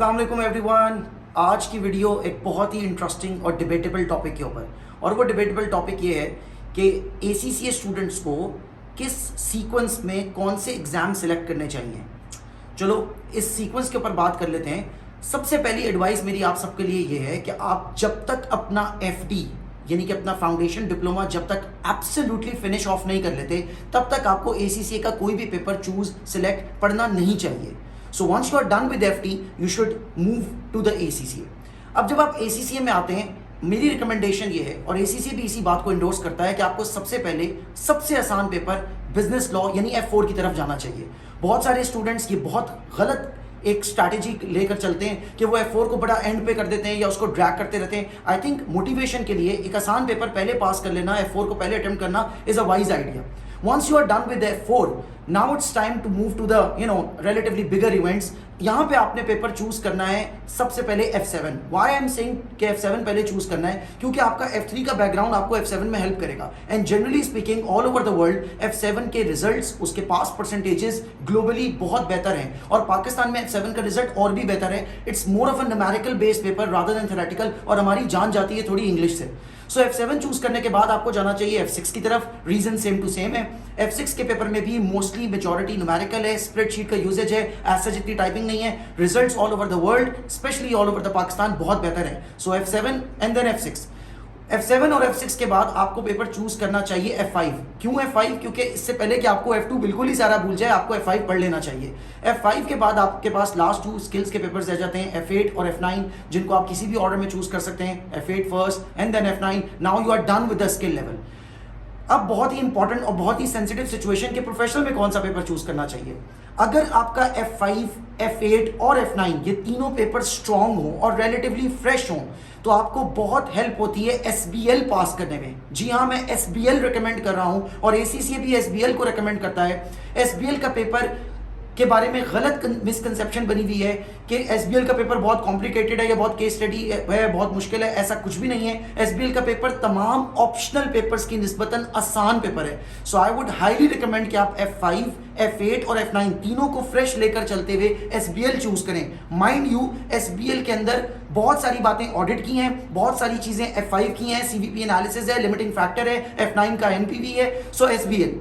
अस्सलाम वालेकुम एवरीवन। आज की वीडियो एक बहुत ही इंटरेस्टिंग और डिबेटेबल टॉपिक के ऊपर, और वो डिबेटेबल टॉपिक ये है कि ACCA स्टूडेंट्स को किस सीक्वेंस में कौन से एग्ज़ाम सेलेक्ट करने चाहिए। चलो इस सीक्वेंस के ऊपर बात कर लेते हैं। सबसे पहली एडवाइस मेरी आप सबके लिए ये है कि आप जब तक अपना FD यानी कि अपना फाउंडेशन डिप्लोमा जब तक एब्सोल्युटली फिनिश ऑफ नहीं कर लेते, तब तक आपको ACCA का कोई भी पेपर चूज सिलेक्ट पढ़ना नहीं चाहिए। So once you are done with FD you should move to the ACCA। अब जब आप ACCA में आते हैं, मेरी रिकमेंडेशन ये है, और ACCA भी इसी बात को इंडोर्स करता है, कि आपको सबसे पहले सबसे आसान पेपर बिजनेस लॉ यानी F4 की तरफ जाना चाहिए। बहुत सारे स्टूडेंट्स ये बहुत गलत एक स्ट्रैटेजी लेकर चलते हैं कि वो F4 को बड़ा एंड पे कर देते हैं या उसको ड्रैग करते रहते हैं। आई थिंक मोटिवेशन के लिए एक आसान पेपर पहले पास कर लेना, F4 को पहले अटेम्प्ट करना is a wise idea. Once you are done with F4, now it's time to move to the relatively bigger events। यहाँ पे आपने पेपर चूज करना है सबसे पहले F7। Why I'm saying कि F7 पहले चूज करना है, क्योंकि आपका F3 का बैकग्राउंड आपको F7 में हेल्प करेगा। And generally speaking all over the world F7 के रिजल्ट्स, उसके पास परसेंटेजेस ग्लोबली बहुत बेहतर हैं, और पाकिस्तान में F7 का रिजल्ट और भी बेहतर है। It's more of a numerical based paper rather than theoretical, और हमारी जान जाती है थोड़ी इंग्लिश से। सो F7 चूज करने के बाद आपको जाना चाहिए F6 की तरफ। रीजन सेम टू सेम है। F6 के पेपर में भी मोस्टली मेजॉरिटी न्यूमेरिकल है, स्प्रेडशीट का यूजेज है, ऐसा जितनी टाइपिंग नहीं है। Results all over the world, specially all over the Pakistan बहुत बेहतर है। सो F7 and then F6। F7 और F6 के बाद आपको पेपर चूज करना चाहिए F5। क्यों F5? क्योंकि इससे पहले कि आपको F2 बिल्कुल ही सारा भूल जाए, आपको F5 पढ़ लेना चाहिए। F5 के बाद आपके पास लास्ट 2 स्किल्स के पेपर्स रह जाते हैं, F8 और F9, जिनको आप किसी भी ऑर्डर में चूज कर सकते हैं। F8 first and then F9। Now you are done with the skill level. अब बहुत ही इंपॉर्टेंट और बहुत ही सेंसिटिव सिचुएशन के प्रोफेशनल में कौन सा पेपर चूज करना चाहिए। अगर आपका F5, F8 और F9 ये तीनों पेपर स्ट्रांग हो और रिलेटिवली फ्रेश हो, तो आपको बहुत हेल्प होती है SBL पास करने में। जी हाँ, मैं SBL रिकमेंड कर रहा हूं, और ACCA भी SBL को रिकमेंड करता है। SBL का पेपर के बारे में गलत मिसकंसेप्शन बनी हुई है कि SBL का पेपर बहुत कॉम्प्लिकेटेड है या बहुत केस स्टडी है, बहुत मुश्किल है। ऐसा कुछ भी नहीं है। SBL का पेपर तमाम ऑप्शनल पेपर्स की निस्बतन आसान पेपर है। सो आई वुड हाईली रिकमेंड कि आप F5, F8 और F9 तीनों को फ्रेश लेकर चलते हुए SBL चूज करें। माइंड यू, SBL के अंदर बहुत सारी बातें ऑडिट की हैं, बहुत सारी चीजें F5 की हैं, CVP एनालिसिस है, लिमिटिंग फैक्टर है, F9 का NPV है। सो SBL।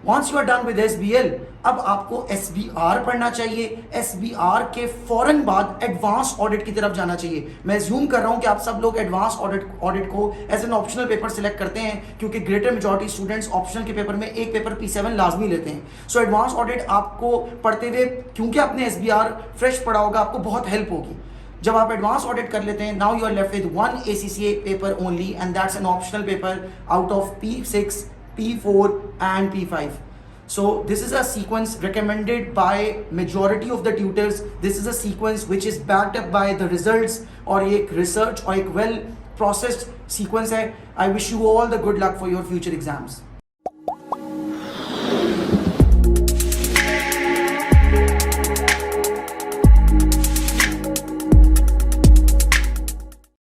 Once you are done with SBL, अब आपको SBR पढ़ना चाहिए। SBR के फौरन बाद एडवांस ऑडिट की तरफ जाना चाहिए। मैं अज्यूम कर रहा हूं कि आप सब लोग एडवांस ऑडिट को as an optional paper select करते हैं, क्योंकि ग्रेटर मेजॉरिटी स्टूडेंट्स ऑप्शनल के पेपर में एक पेपर P7 लाजमी लेते हैं। सो एडवांस ऑडिट आपको पढ़ते हुए, क्योंकि आपने SBR फ्रेश पढ़ा होगा, आपको बहुत हेल्प होगी। जब आप एडवांस ऑडिट कर लेते हैं, now you are left with one ACCA paper only, and that's an optional paper out of P6, P4 and P5. So this is a sequence recommended by majority of the tutors. This is a sequence which is backed up by the results, और एक research और एक well processed sequence है। I wish you all the good luck for your future exams.